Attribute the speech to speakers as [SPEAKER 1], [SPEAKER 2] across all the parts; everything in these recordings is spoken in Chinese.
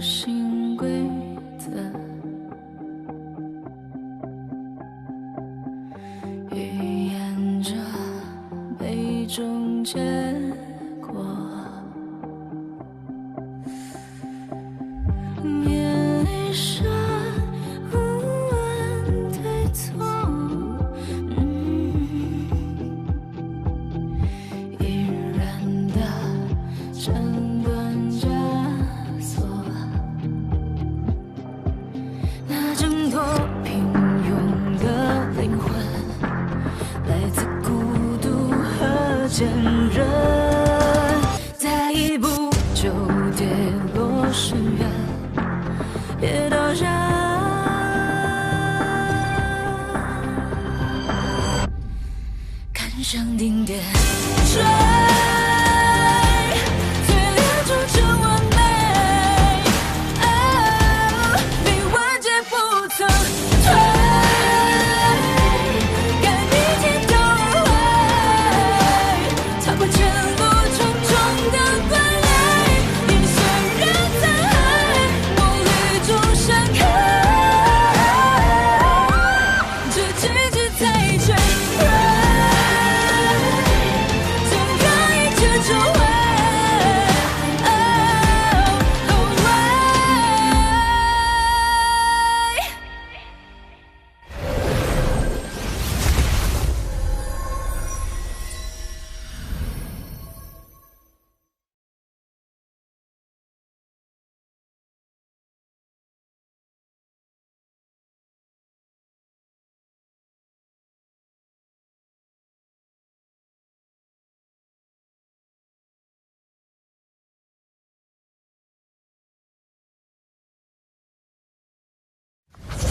[SPEAKER 1] 新规则，预言着每种结果。面里是无问对错，依然的斩断枷锁。那挣脱平庸的灵魂，来自孤独和坚韧，再一步就跌落深渊，别倒下，看向顶点，追，淬炼出真完美，比万劫不曾退，敢逆天都会，踏破前路重重的关垒，眼神人在海，梦里中闪开，这奇迹才全锐，想让一切重回。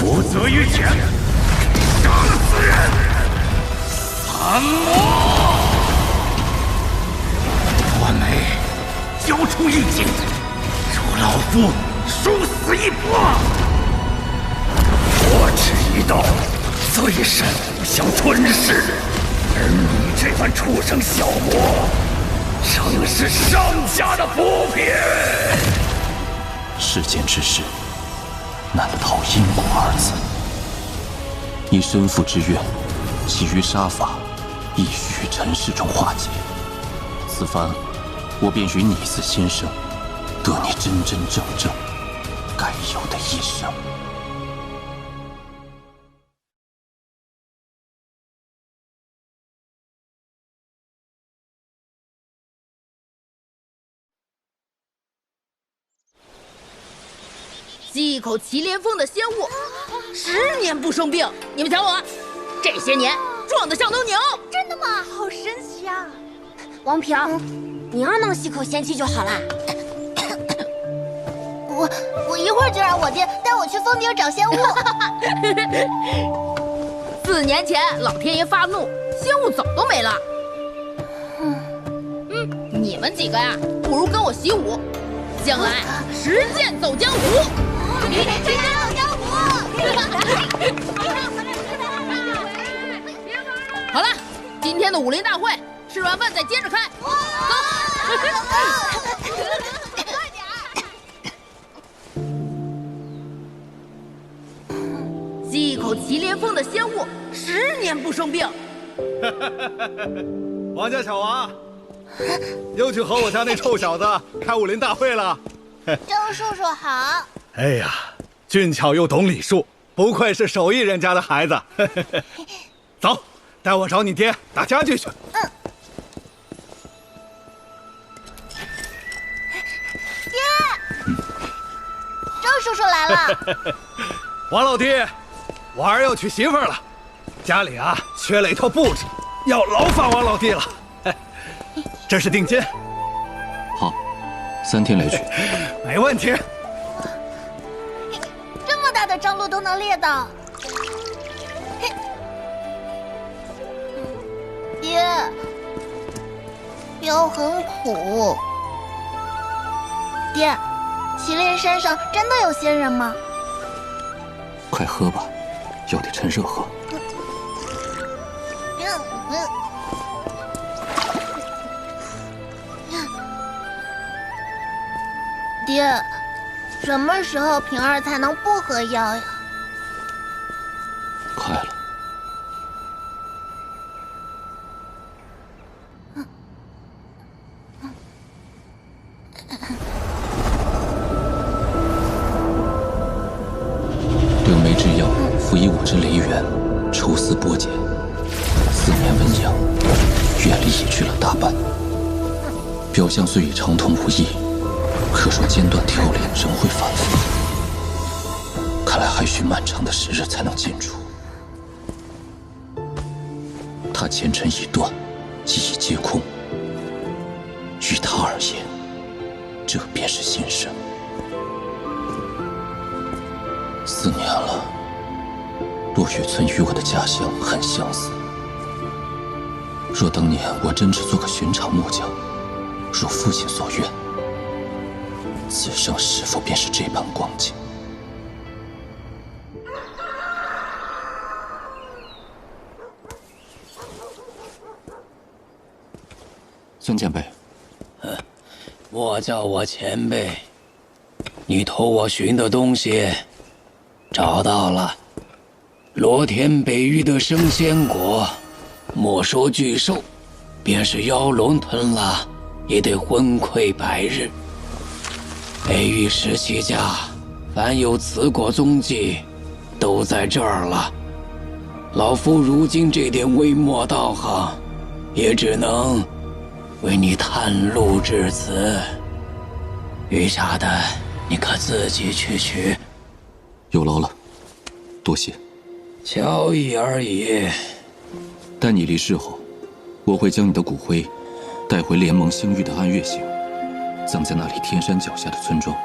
[SPEAKER 2] 不责于前，杀死人！三魔！我美，交出一计，助老夫殊死一搏！我只一刀，最甚互相吞噬，而你这番畜生小魔，正是上家的补品。
[SPEAKER 3] 世间之事，难逃因果二字。你身负之怨，基于杀法，亦须于尘世中化解。此番，我便与你一次新生，得你真真正正该有的一生。
[SPEAKER 4] 吸一口祁连峰的仙雾，10年不生病。你们瞧我，这些年壮得像头牛。
[SPEAKER 5] 真的吗？好神奇啊！王平，你要能吸口仙气就好啦。我一会儿就让我爹带我去峰顶找仙雾。
[SPEAKER 4] 4年前老天爷发怒，仙雾早都没了。你们几个呀，不如跟我习武，将来实践走江湖。
[SPEAKER 5] 实践走江湖。
[SPEAKER 4] 好了，今天的武林大会，吃完饭再接着开。走。吸一口祁连峰的仙雾，10年不生病。
[SPEAKER 6] 王家小王，又去和我家那臭小子开武林大会了。
[SPEAKER 5] 周叔叔好。
[SPEAKER 6] 哎呀，俊俏又懂礼数，不愧是手艺人家的孩子。走，带我找你爹打家具去。
[SPEAKER 5] 爹，周叔叔来了。
[SPEAKER 6] 王老弟，我儿要娶媳妇了，家里啊缺了一套布置，要劳烦王老弟了。这是定金。
[SPEAKER 3] 好，3天来取。
[SPEAKER 6] 没问题。
[SPEAKER 5] 这么大的张路都能猎到。爹，药很苦。爹，祁连山上真的有仙人吗？
[SPEAKER 3] 快喝吧，药得趁热喝。
[SPEAKER 5] 爹，什么时候平儿才能不喝药呀？
[SPEAKER 3] 快了。灵媒之药，辅以我之雷元，抽丝剥茧，4年温养，阅历已去了大半。表象虽已畅通无益，可若间断调理，仍会反复。看来还需漫长的时日才能尽除。他前尘已断，记忆皆空。于他而言，这便是新生。4年了，落月村与我的家乡很相似。若当年我真只做个寻常木匠，如父亲所愿，此生是否便是这般光景？孙前辈，
[SPEAKER 2] 莫叫我前辈。你托我寻的东西，找到了。罗天北域的生鲜果，莫说巨兽，便是妖龙吞了，也得昏聩百日。北域17家，凡有此果踪迹，都在这儿了。老夫如今这点微末道行，也只能为你探路至此。余下的你可自己去取。
[SPEAKER 3] 有劳了，多谢。
[SPEAKER 2] 交易而已。
[SPEAKER 3] 待你离世后，我会将你的骨灰带回联盟星域的暗月星，葬在那里天山脚下的村庄。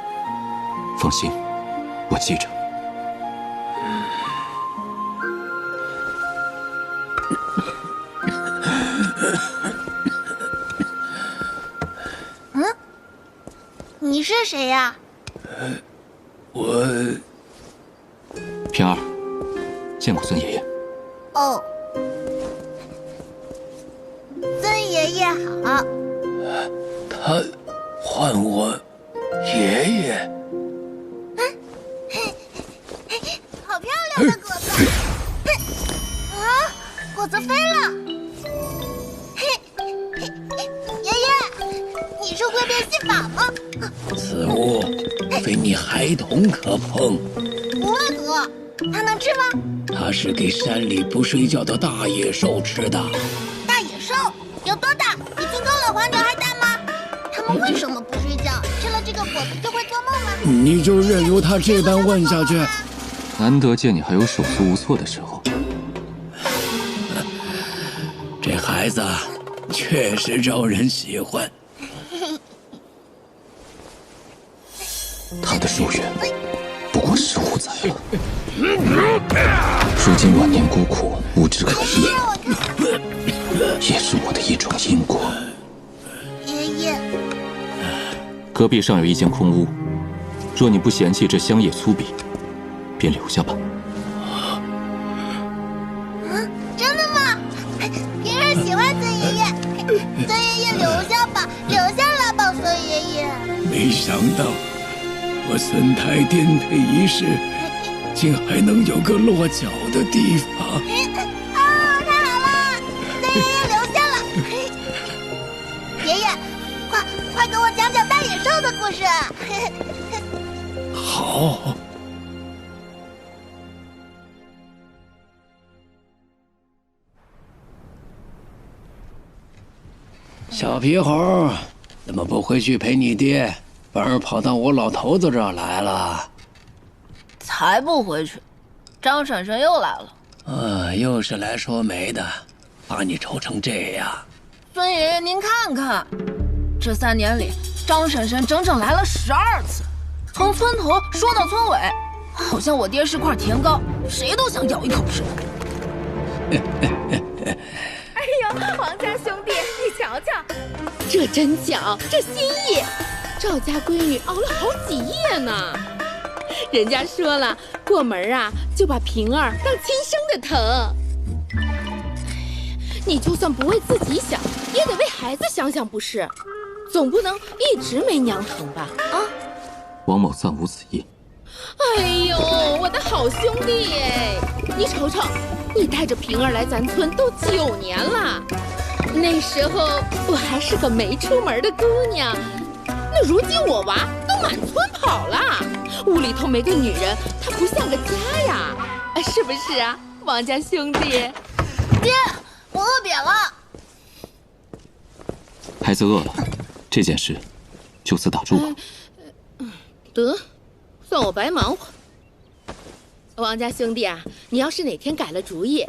[SPEAKER 3] 放心，我记着。
[SPEAKER 5] 你是谁呀？
[SPEAKER 2] 我
[SPEAKER 3] 平儿，见过孙爷爷。
[SPEAKER 5] 哦，孙爷爷好。
[SPEAKER 2] 他唤我爷爷。
[SPEAKER 5] 好漂亮的果子！啊，果子飞了！爷爷，你是会变戏法吗？
[SPEAKER 2] 此物非你孩童可碰。
[SPEAKER 5] 不会得，它能吃吗？
[SPEAKER 2] 它是给山里不睡觉的大野兽吃的。
[SPEAKER 5] 大野兽有多大？比金刚老黄牛还大吗？它们为什么不睡觉？吃了这个果子就会做梦吗？
[SPEAKER 2] 你就任由他这般问下去。
[SPEAKER 3] 难得见你还有手足无措的时候。
[SPEAKER 2] 这孩子确实招人喜欢。
[SPEAKER 3] 他的寿元不过15载了，如今晚年孤苦，无枝可依，也是我的一种因果。
[SPEAKER 5] 爷爷，
[SPEAKER 3] 隔壁尚有一间空屋，若你不嫌弃这乡野粗鄙，便留下吧。
[SPEAKER 5] 真的吗？平儿喜欢孙爷爷，孙爷爷留下吧，留下来吧，孙爷爷。
[SPEAKER 2] 没想到我孙台颠沛一世，竟还能有个落脚的地方。
[SPEAKER 5] 太好了，孙爷爷留下了。爷爷，快给我讲讲大野兽的故事。
[SPEAKER 2] 好。小皮猴，怎么不回去陪你爹，反而跑到我老头子这儿来了？
[SPEAKER 4] 才不回去，张婶婶又来了。
[SPEAKER 2] 又是来说媒的，把你愁成这样。
[SPEAKER 4] 孙爷爷，您看看，这3年里，张婶婶整整来了12次，从村头说到村尾，好像我爹是块甜糕，谁都想咬一口吃。
[SPEAKER 7] 哎呦，王家兄弟，你瞧瞧，这真巧，这心意，赵家闺女熬了好几夜呢。人家说了，过门啊就把平儿当亲生的疼。你就算不为自己想，也得为孩子想想不是？总不能一直没娘疼吧？啊！
[SPEAKER 3] 王某暂无此意。
[SPEAKER 7] 哎呦，我的好兄弟哎！你瞅瞅，你带着平儿来咱村都9年了，那时候我还是个没出门的姑娘，那如今我娃都满村跑了，屋里头没个女人，她不像个家呀，是不是啊，王家兄弟？
[SPEAKER 4] 爹，我饿扁了。
[SPEAKER 3] 孩子饿了，这件事就此打住吧。
[SPEAKER 7] 得，算我白忙活。王家兄弟啊，你要是哪天改了主意，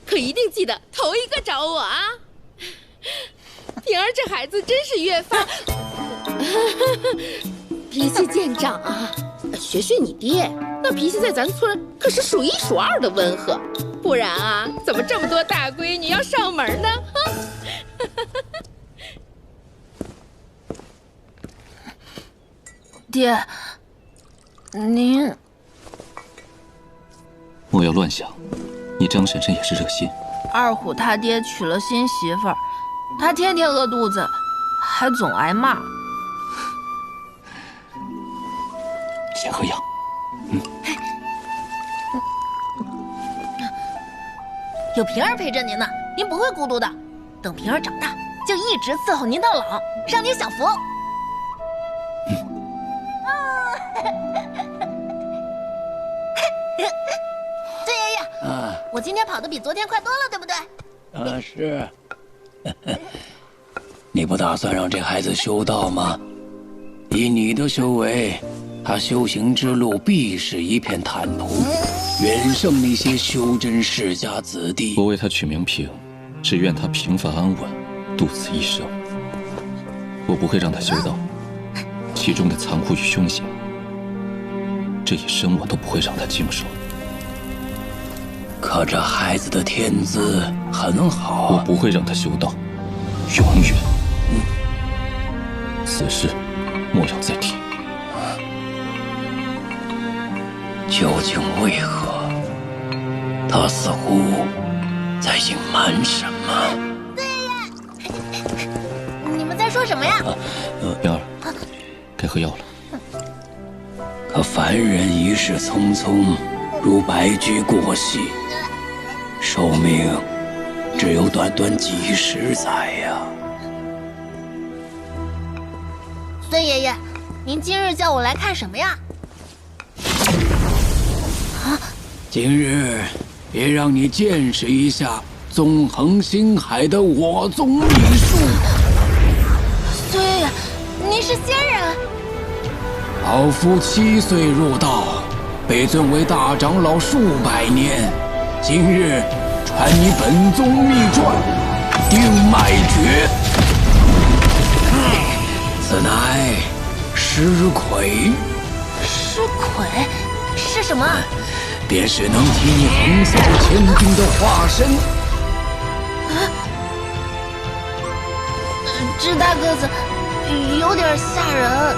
[SPEAKER 7] 可一定记得头一个找我啊！平儿这孩子真是越发脾气见长啊，学学你爹，那脾气在咱村可是数1数2的温和，不然啊，怎么这么多大闺女要上门呢？
[SPEAKER 4] 爹，您
[SPEAKER 3] 莫要乱想，你张婶婶也是热心。
[SPEAKER 4] 二虎他爹娶了新媳妇儿，他天天饿肚子，还总挨骂。
[SPEAKER 3] 先喝药。
[SPEAKER 4] 有平儿陪着您呢，您不会孤独的。等平儿长大，就一直伺候您到老，让您享福。
[SPEAKER 5] 孙爷爷，我今天跑得比昨天快多了，对不对？
[SPEAKER 2] 是。你不打算让这孩子修道吗？以你的修为，他修行之路必是一片坦途，远胜那些修真世家子弟。
[SPEAKER 3] 我为他取名平，只愿他平凡安稳，度此一生。我不会让他修道，其中的残酷与凶险，这一生我都不会让他经受。
[SPEAKER 2] 可这孩子的天资很好
[SPEAKER 3] 我不会让他修道，永远。此事莫要再提。
[SPEAKER 2] 究竟为何？他似乎在隐瞒什么？
[SPEAKER 5] 你们在说什么呀？
[SPEAKER 3] 平儿，该喝药了。
[SPEAKER 2] 可凡人一世匆匆，如白驹过隙，寿命只有短短几十载呀。
[SPEAKER 5] 孙爷爷，您今日叫我来看什么呀？
[SPEAKER 2] 今日也让你见识一下纵横星海的我宗秘术。
[SPEAKER 5] 孙爷爷，您是仙人？
[SPEAKER 2] 老夫7岁入道，被尊为大长老数百年，今日传你本宗秘传——定脉诀。此乃尸魁。
[SPEAKER 5] 尸魁是什么？
[SPEAKER 2] 便是能替你横扫千军的化身。
[SPEAKER 5] 这大个子有点吓人。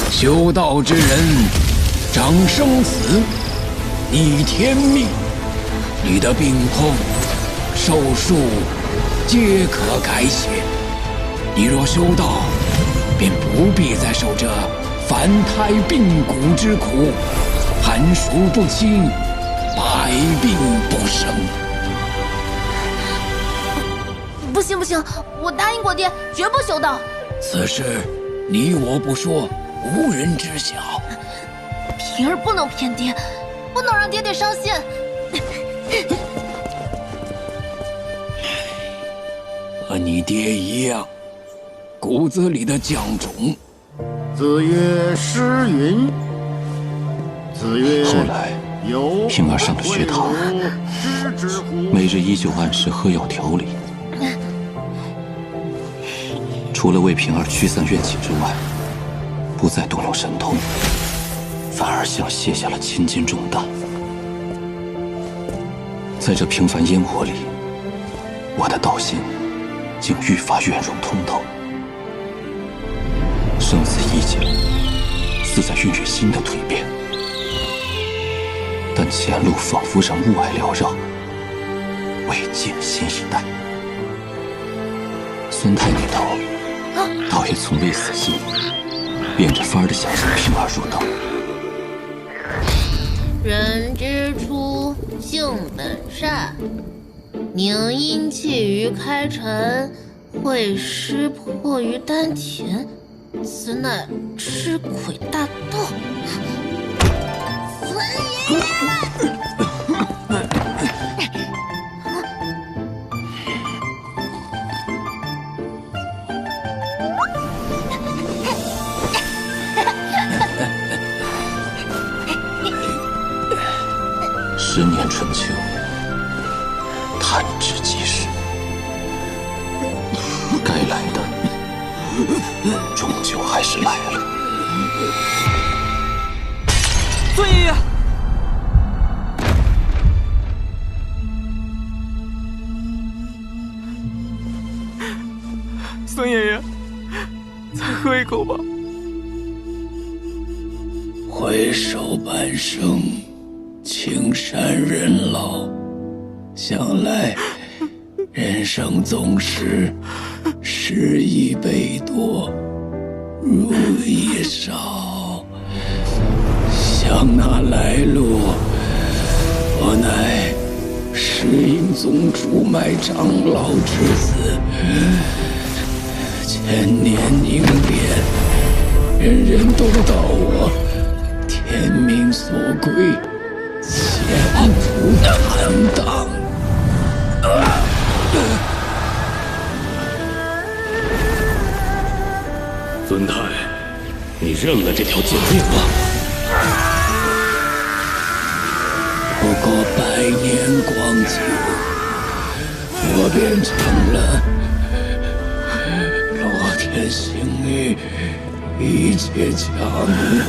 [SPEAKER 2] 修道之人，长生死，逆天命，你的病痛、寿数皆可改写。你若修道，便不必再受这凡胎病骨之苦，寒暑不侵，百病不生。
[SPEAKER 5] 不行不行，我答应过爹，绝不修道。
[SPEAKER 2] 此事你我不说，无人知晓。
[SPEAKER 5] 平儿不能骗爹，不能让爹爹伤心。
[SPEAKER 2] 和你爹一样，骨子里的犟种。
[SPEAKER 8] 子曰：“诗云。”子曰：“
[SPEAKER 3] 后来，平儿上了学堂，每日依旧按时喝药调理。除了为平儿驱散怨气之外，不再动用神通，反而像卸下了千斤重担。在这平凡烟火里，我的道心竟愈发圆融通透。生死一劫，似在孕育新的蜕变，但前路仿佛让雾霭缭绕，为艰辛以待。孙太女头，倒也从未死心，变着法儿的想平儿入道。
[SPEAKER 7] 人之初，性本善，宁阴气于开尘，会湿破于丹田，此乃吃鬼大道。
[SPEAKER 3] 10年春秋，弹指即逝，该来的终究还是来了。
[SPEAKER 6] 孙爷爷，孙爷爷，再喝一口吧。
[SPEAKER 2] 回首半生，青山人老，想来人生总是失意悲多，如意少。想那来路，我乃石英宗主脉长老之子，千年凝练，人人都道我天命所归，前途坦荡。
[SPEAKER 9] 尊太，你认了这条贱命吗？
[SPEAKER 2] 不过100年光景，我变成了罗天星域一切强弩，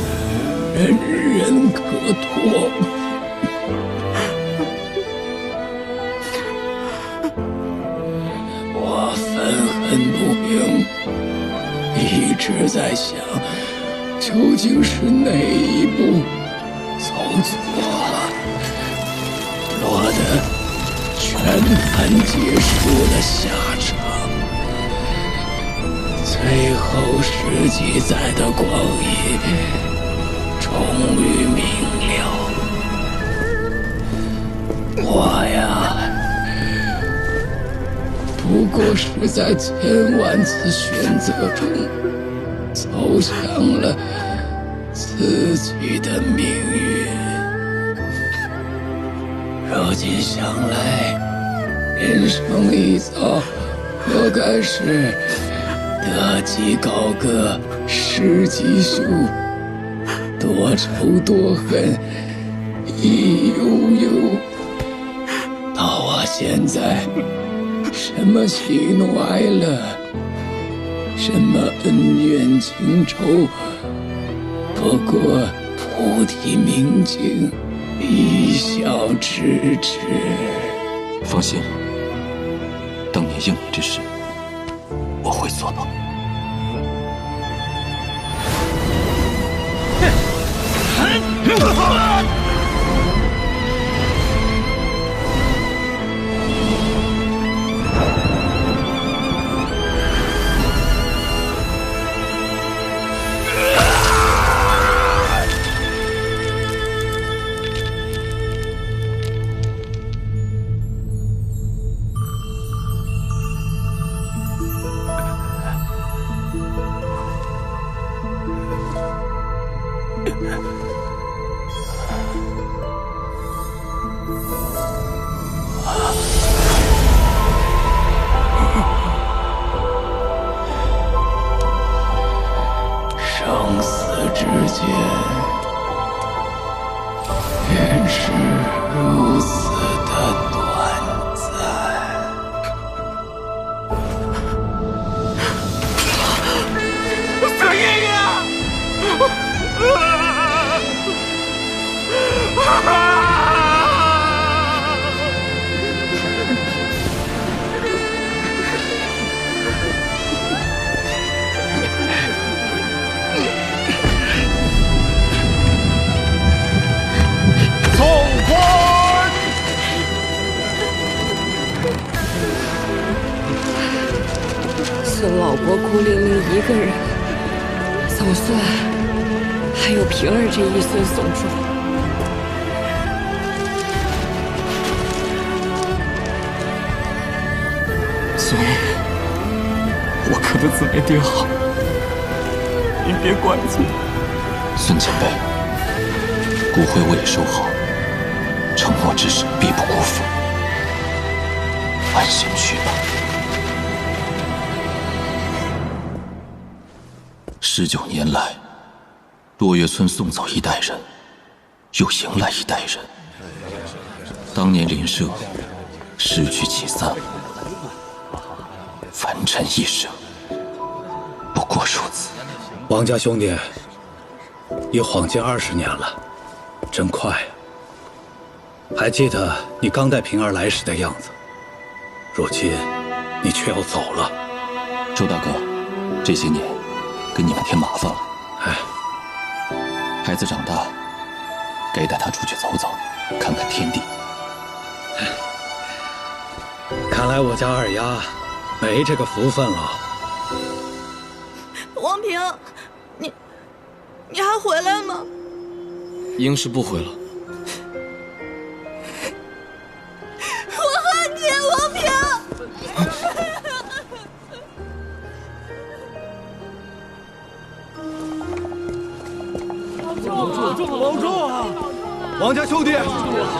[SPEAKER 2] 人人可托。我愤恨不平，一直在想，究竟是哪一步走错了，落得全盘皆输的下场。最后10几载的光阴，终于明了，我呀，不过是在千万次选择中走向了自己的命运。如今想来，人生一遭，我该是得极高歌，失极休，多愁多恨，亦悠悠。到我现在，什么喜怒哀乐，什么恩怨情仇，不过菩提明镜，一笑置之。
[SPEAKER 3] 放心，当年应你之事，我会做到。
[SPEAKER 2] 生死之间，原是如此的短暂。
[SPEAKER 6] 孙爷爷！
[SPEAKER 9] 送官！
[SPEAKER 10] 村老伯孤零零一个人，总算还有平儿这一孙送终。
[SPEAKER 3] 孙爷，我可的子没爹好，您别怪罪。孙前辈，骨灰我已收好，承诺之事必不辜负。安心去吧。19年来，落月村送走一代人，又迎来一代人。当年邻舍失去其散，凡尘一生，不过如此。
[SPEAKER 6] 王家兄弟，已晃近20年了，真快呀！还记得你刚带平儿来时的样子，如今你却要走了。
[SPEAKER 3] 周大哥，这些年给你们添麻烦了。
[SPEAKER 6] 哎，
[SPEAKER 3] 孩子长大，该带他出去走走，看看天地。
[SPEAKER 6] 看来我家二丫没这个福分了。
[SPEAKER 4] 王平，你还回来吗？
[SPEAKER 3] 应是不回了。
[SPEAKER 4] 我恨你，王平！
[SPEAKER 6] 保重啊！王家兄弟，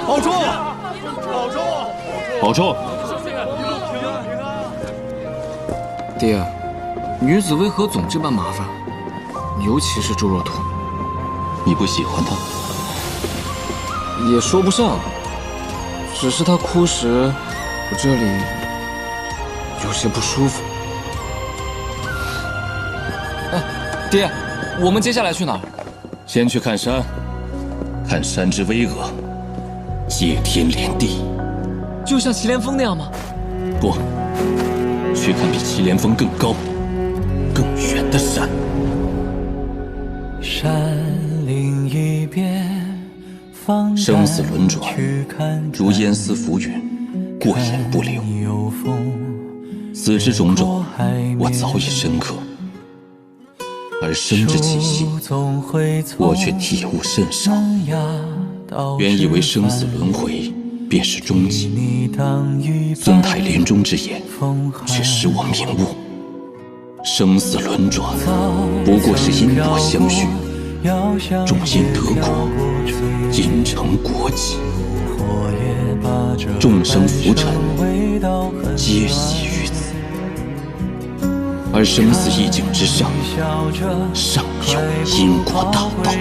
[SPEAKER 6] 保重！保重！
[SPEAKER 3] 保重！
[SPEAKER 11] 爹，女子为何总这般麻烦？尤其是周若图，
[SPEAKER 3] 你不喜欢她？
[SPEAKER 11] 也说不上，只是她哭时，我这里有些不舒服。哎，爹，我们接下来去哪儿？
[SPEAKER 3] 先去看山，看山之巍峨，接天连地。
[SPEAKER 11] 就像祁连峰那样吗？
[SPEAKER 3] 不，去看比祁连峰更高、更远的山。
[SPEAKER 12] 山林一边，
[SPEAKER 3] 生死轮转，如烟丝浮云，过眼不留。此之种种，我早已深刻。而生之气息，我却体悟甚少。原以为生死轮回便是终极，孙太临终之言，却使我明悟：生死轮转，不过是因果相续，众因得果，因成果己。众生浮沉，皆系于此。而生死一境之上，尚有因果大道。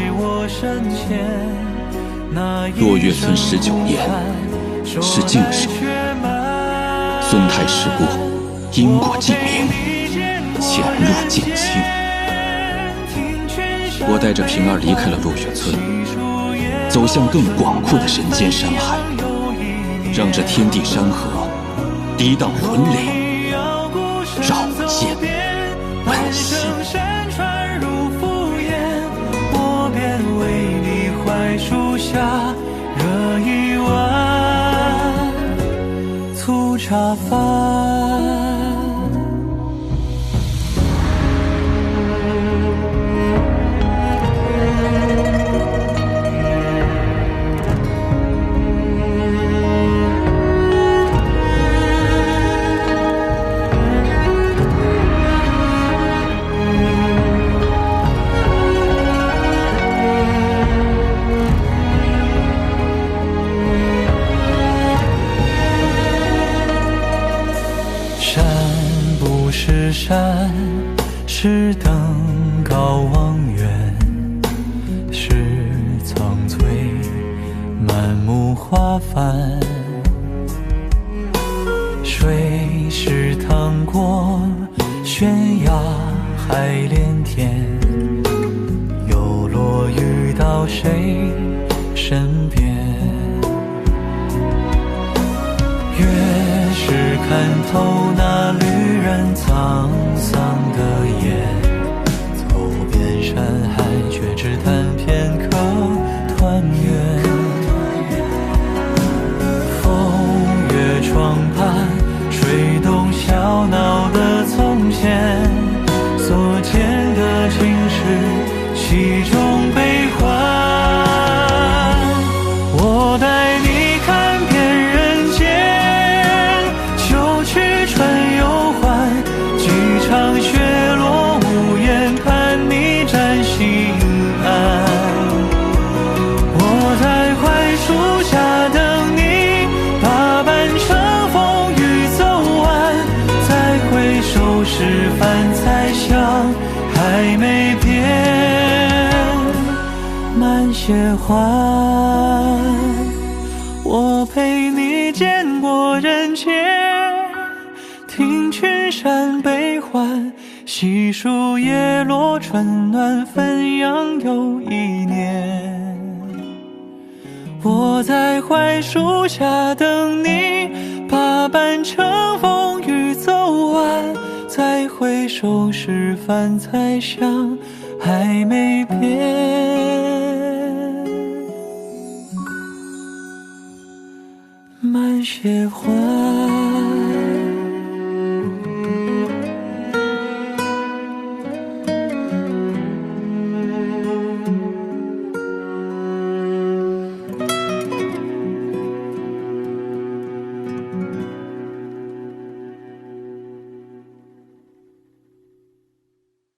[SPEAKER 3] 落月村19年是净手，孙太时过，因果尽明，前路尽清。我带着平儿离开了落月村，走向更广阔的人间山海，让这天地山河涤荡魂灵，绕见本心。
[SPEAKER 12] 我便为你槐树下热一碗粗茶饭。山是登高望远，是苍翠满目花帆，水是淌过悬崖海连天，又落雨到谁身边？越是看透那旅人沧桑的眼，走遍山海，却只谈片刻团圆。风月窗畔，吹动小闹的从前，些欢，我陪你见过人间，听群山悲欢，细数叶落春暖汾阳又一年。我在槐树下等你，把半程风雨走完，再回首时饭菜香还没变。满血欢。